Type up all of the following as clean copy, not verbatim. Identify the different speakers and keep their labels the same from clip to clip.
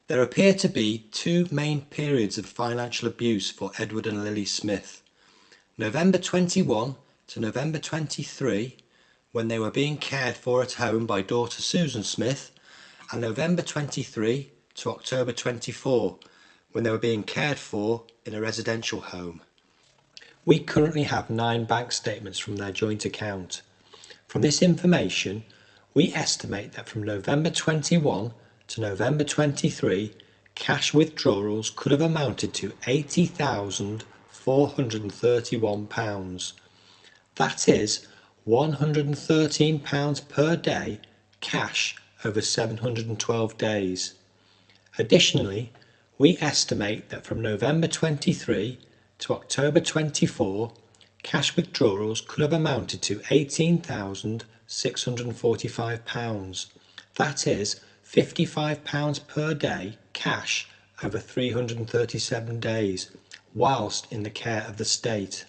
Speaker 1: There appear to be two main periods of financial abuse for Edward and Lily Smith. November 21 to November 23, when they were being cared for at home by daughter Susan Smith, and November 23 to October 24, when they were being cared for in a residential home. We currently have 9 bank statements from their joint account. From this information, we estimate that from November 21 to November 23, cash withdrawals could have amounted to £80,431. That is £113 per day cash over 712 days. Additionally, we estimate that from November 23 to October 24, cash withdrawals could have amounted to £18,645. That is £55 per day cash over 337 days, whilst in the care of the state.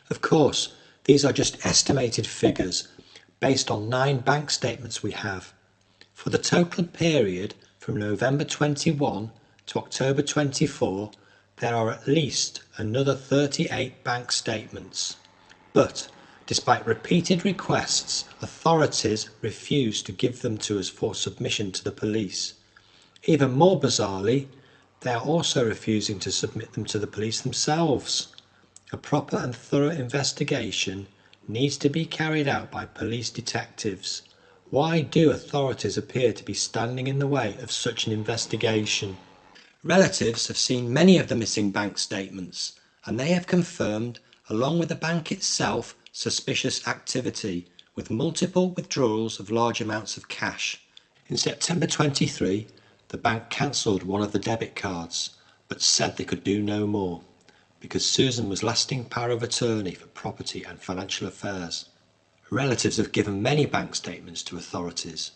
Speaker 1: Of course, these are just estimated figures based on 9 bank statements we have. For the total period from November 21 to October 24, there are at least another 38 bank statements. But, despite repeated requests, authorities refuse to give them to us for submission to the police. Even more bizarrely, they are also refusing to submit them to the police themselves. A proper and thorough investigation needs to be carried out by police detectives. Why do authorities appear to be standing in the way of such an investigation? Relatives have seen many of the missing bank statements, and they have confirmed, along with the bank itself, suspicious activity, with multiple withdrawals of large amounts of cash. In September 23, the bank cancelled one of the debit cards, but said they could do no more, because Susan was lasting power of attorney for property and financial affairs. Relatives have given many bank statements to authorities,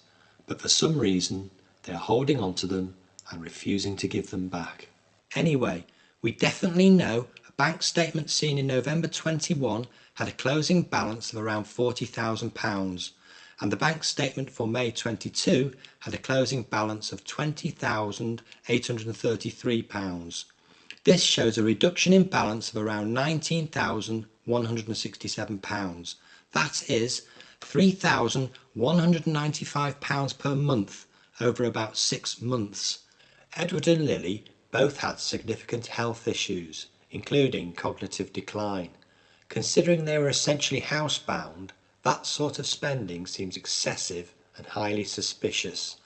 Speaker 1: but for some reason they are holding on to them and refusing to give them back. Anyway, we definitely know a bank statement seen in November 21 had a closing balance of around £40,000, and the bank statement for May 22 had a closing balance of £20,833. This shows a reduction in balance of around £19,167. That is £3,195 per month over about 6 months. Edward and Lily both had significant health issues, including cognitive decline. Considering they were essentially housebound, that sort of spending seems excessive and highly suspicious.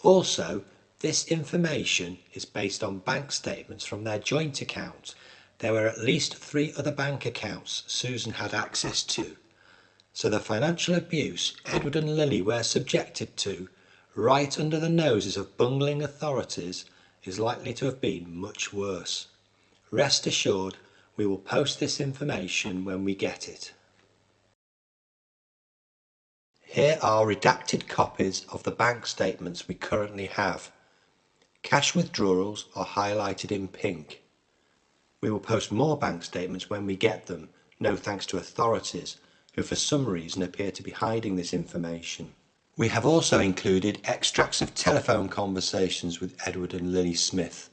Speaker 1: Also, this information is based on bank statements from their joint account. There were at least 3 other bank accounts Susan had access to. So the financial abuse Edward and Lily were subjected to, right under the noses of bungling authorities, is likely to have been much worse. Rest assured, we will post this information when we get it. Here are redacted copies of the bank statements we currently have. Cash withdrawals are highlighted in pink. We will post more bank statements when we get them, no thanks to authorities, who for some reason appear to be hiding this information. We have also included extracts of telephone conversations with Edward and Lily Smith,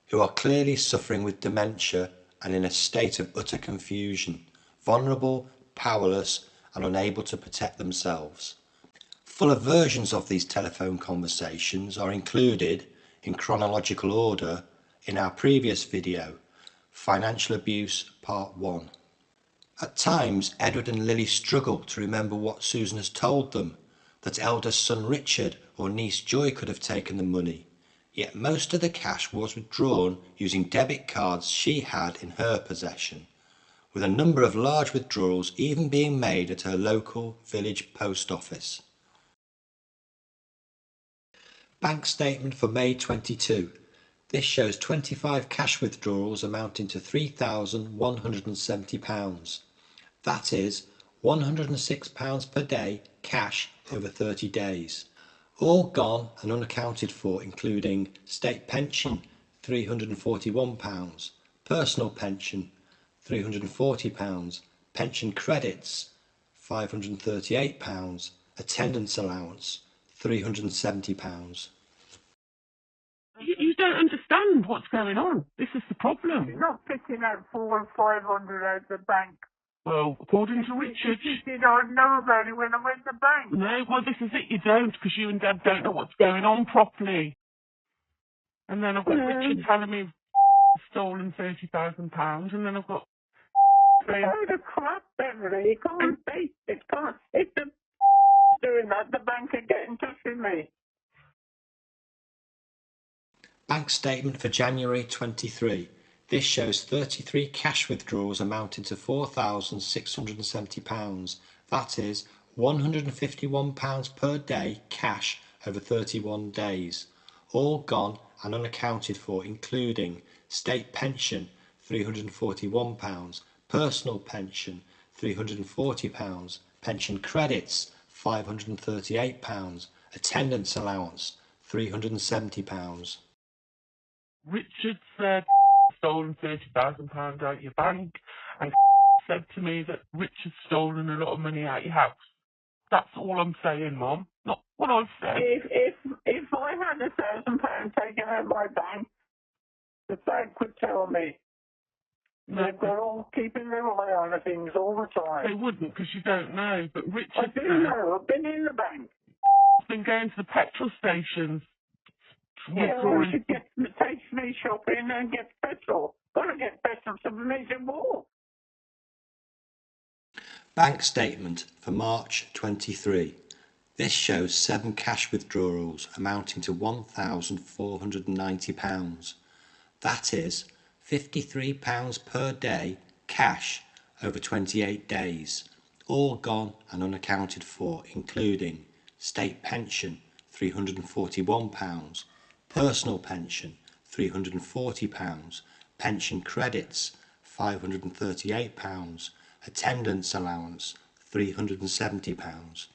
Speaker 1: who are clearly suffering with dementia and in a state of utter confusion, vulnerable, powerless, and unable to protect themselves. Fuller versions of these telephone conversations are included, in chronological order, in our previous video, Financial Abuse Part 1. At times, Edward and Lily struggle to remember what Susan has told them, that eldest son Richard or niece Joy could have taken the money, yet most of the cash was withdrawn using debit cards she had in her possession, with a number of large withdrawals even being made at her local village post office. Bank statement for May 22. This shows 25 cash withdrawals amounting to £3,170. That is £106 per day cash over 30 days. All gone and unaccounted for, including state pension £341, personal pension £340, pension credits £538, attendance allowance £370.
Speaker 2: don't understand what's going on. This is the problem.
Speaker 3: You're not picking out 400 or 500 out the bank.
Speaker 2: Well, according to Richard...
Speaker 3: You don't know about it when I went to the bank.
Speaker 2: No, well, this is it. You don't, because you and Dad don't know what's going on properly. And then I've got Richard telling me stolen £30,000, and then I've got...
Speaker 3: Oh, the crap, Beverly. You can't say it. Can't. If the doing that, the bank can get in touch with me.
Speaker 1: Bank statement for January 23. This shows 33 cash withdrawals amounting to £4,670. That is £151 per day cash over 31 days. All gone and unaccounted for, including state pension £341, personal pension £340, pension credits £538, attendance allowance £370.
Speaker 2: Richard said stolen £30,000 out your bank, and said to me that Richard's stolen a lot of money out your house. That's all I'm saying, Mum. Not what I've said.
Speaker 3: If I had £1,000 taken out of my bank, the bank would tell me.
Speaker 2: No,
Speaker 3: they're all keeping their eye on things all the time.
Speaker 2: They wouldn't, because you don't know. But Richard,
Speaker 3: I do know. I've been in the bank.
Speaker 2: I've been going to the petrol stations.
Speaker 3: Yeah, I should take me shopping and get petrol. Got to get petrol to make it walk.
Speaker 1: Bank statement for March 23. This shows 7 cash withdrawals amounting to £1,490. That is £53 per day cash over 28 days. All gone and unaccounted for, including state pension £341, personal pension £340, pension credits £538, attendance allowance £370.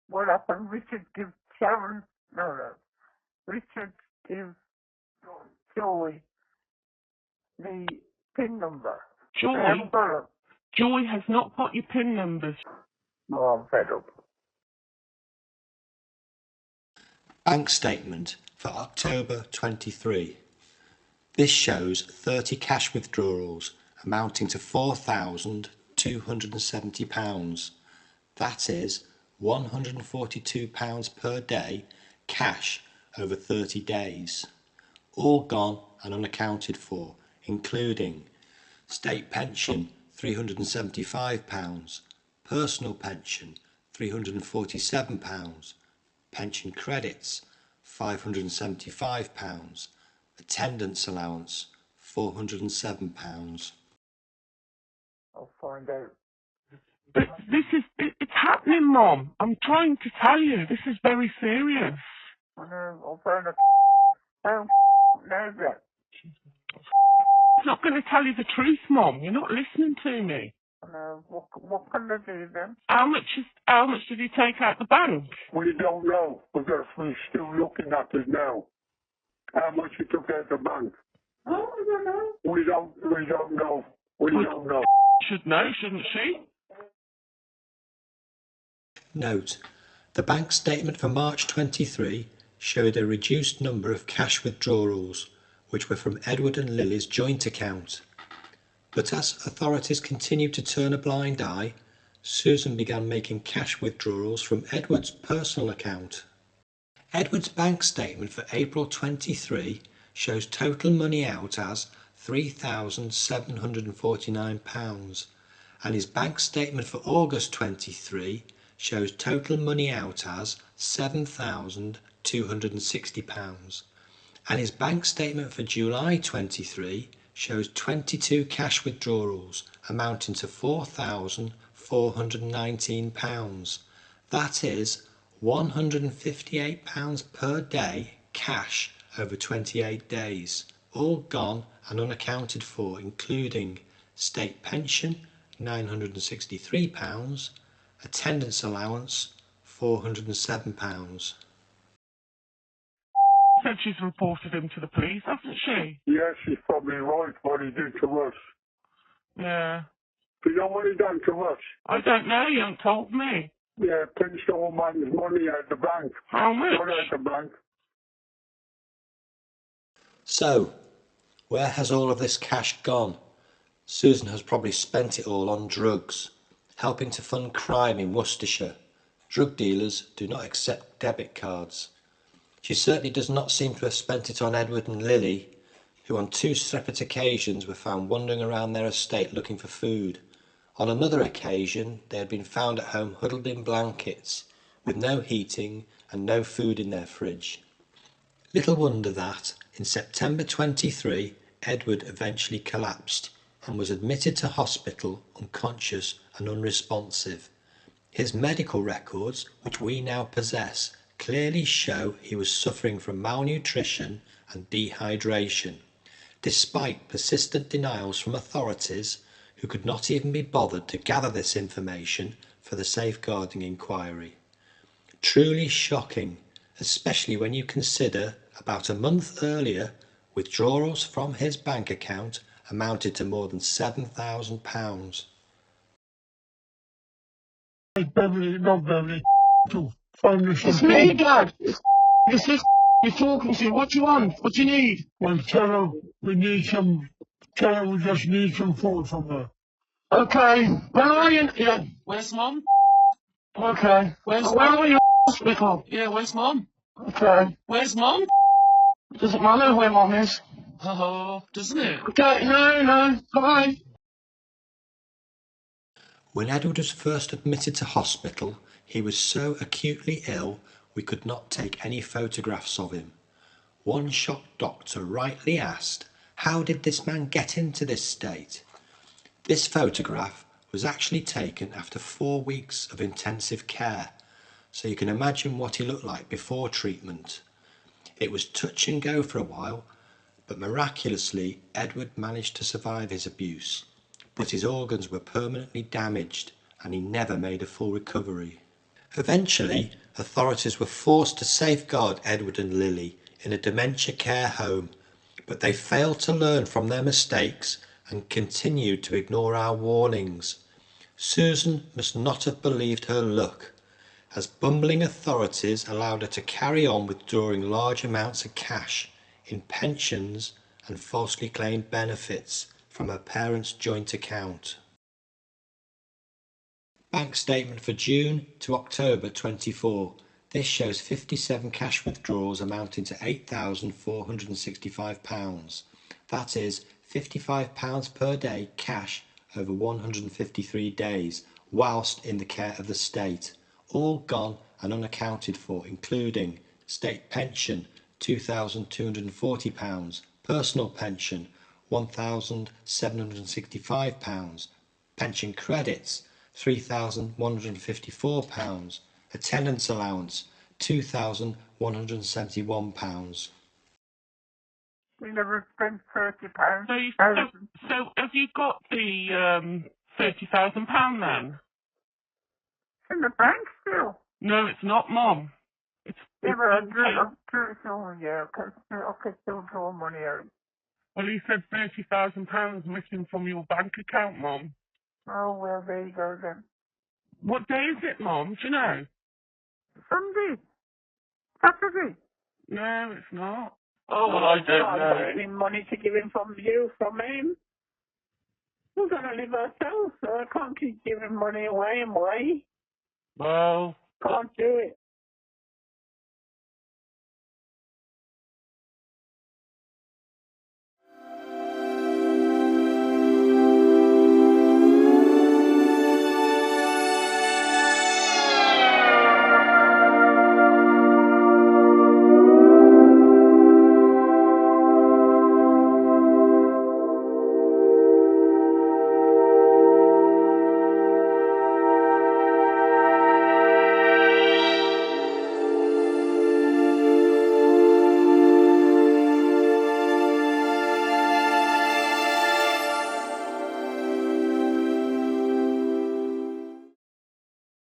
Speaker 3: What happened? Richard give Sharon, Richard give Joy the PIN number.
Speaker 2: Joy has not got your PIN numbers.
Speaker 3: No, I'm fed up.
Speaker 1: Bank statement for October 23. This shows 30 cash withdrawals amounting to £4,270. That is £142 per day cash over 30 days. All gone and unaccounted for, including state pension £375, personal pension £347, pension credits £575, attendance allowance £407.
Speaker 3: I'll find out.
Speaker 2: But it's happening, Mom. I'm trying to tell you, this is very serious.
Speaker 3: I know, I'll find out. How knows that?
Speaker 2: He's not going to tell you the truth, Mom. You're not listening to me.
Speaker 3: I know. What can I do then?
Speaker 2: How much did he take out the bank?
Speaker 3: We don't know, because we're still looking at it now. How much he took out the bank? Oh, I don't know. We don't know. We don't know.
Speaker 2: Should know, shouldn't she?
Speaker 1: Note: the bank statement for March 23 showed a reduced number of cash withdrawals, which were from Edward and Lily's joint account. But as authorities continued to turn a blind eye, Susan began making cash withdrawals from Edward's personal account. Edward's bank statement for April 23 shows total money out as £3,749, and his bank statement for August 23 shows total money out as £7,260, and his bank statement for July 23 shows 22 cash withdrawals amounting to £4,419. That is £158 per day cash over 28 days, all gone and unaccounted for, including state pension £963, attendance allowance £407.
Speaker 2: Said she's reported him to the police, hasn't she?
Speaker 3: Yeah, she's probably right, what he did to us.
Speaker 2: Yeah.
Speaker 3: Do you know what he done to us?
Speaker 2: I don't know, you haven't told me.
Speaker 3: Yeah, pinched all man's money out the bank.
Speaker 2: How much?
Speaker 3: Not out the bank.
Speaker 1: So, where has all of this cash gone? Susan has probably spent it all on drugs, helping to fund crime in Worcestershire. Drug dealers do not accept debit cards. She certainly does not seem to have spent it on Edward and Lily, who on 2 separate occasions were found wandering around their estate looking for food. On another occasion, they had been found at home huddled in blankets, with no heating and no food in their fridge. Little wonder that, in September 23, Edward eventually collapsed and was admitted to hospital unconscious and unresponsive. His medical records, which we now possess, clearly show he was suffering from malnutrition and dehydration, despite persistent denials from authorities who could not even be bothered to gather this information for the safeguarding inquiry. Truly shocking, especially when you consider about a month earlier, withdrawals from his bank account amounted to more than £7,000.
Speaker 3: Beverly, not Beverly, to find us
Speaker 4: It's
Speaker 3: some
Speaker 4: me,
Speaker 3: food.
Speaker 4: Dad. It's this you're talking to. What do you want? What do you need?
Speaker 3: Well, tell her we just need some food from her.
Speaker 4: Okay. Where are you? Yeah.
Speaker 5: Where's Mum?
Speaker 4: Okay.
Speaker 5: Where's
Speaker 4: Where
Speaker 5: Mum?
Speaker 4: are you? Hospital.
Speaker 5: Yeah, where's Mum?
Speaker 4: Okay.
Speaker 5: Where's Mum?
Speaker 4: Doesn't matter where Mom is.
Speaker 5: Oh, doesn't it?
Speaker 4: Okay. No. Bye.
Speaker 1: When Edward was first admitted to hospital, he was so acutely ill we could not take any photographs of him. One shocked doctor rightly asked, how did this man get into this state? This photograph was actually taken after 4 weeks of intensive care, so you can imagine what he looked like before treatment. It was touch and go for a while, but miraculously Edward managed to survive his abuse, but his organs were permanently damaged and he never made a full recovery. Eventually, authorities were forced to safeguard Edward and Lily in a dementia care home, but they failed to learn from their mistakes and continued to ignore our warnings. Susan must not have believed her luck, as bumbling authorities allowed her to carry on withdrawing large amounts of cash in pensions and falsely claimed benefits from her parents' joint account. Bank statement for June to October 24. This shows 57 cash withdrawals amounting to £8,465. That is £55 per day cash over 153 days, whilst in the care of the state. All gone and unaccounted for, including state pension £2,240, personal pension £1,765, pension credits £3,154, attendance allowance £2,171.
Speaker 3: We never spent £30.
Speaker 2: So have you got the £30,000 then?
Speaker 3: In the bank still.
Speaker 2: No, it's not, Mum. It's
Speaker 3: Yeah, but I drew some, yeah, I could still draw money out.
Speaker 2: well, you said £30,000 missing from your bank account, Mum.
Speaker 3: Oh, well, there you go then.
Speaker 2: What day is it, Mum? Do you know?
Speaker 3: Sunday. Saturday.
Speaker 2: No, it's not.
Speaker 4: Oh well, I don't
Speaker 3: I'm
Speaker 4: know.
Speaker 3: getting money to give him from you, from him. We're going to live ourselves, so I can't keep giving money away and away.
Speaker 2: Well,
Speaker 3: Can't do it.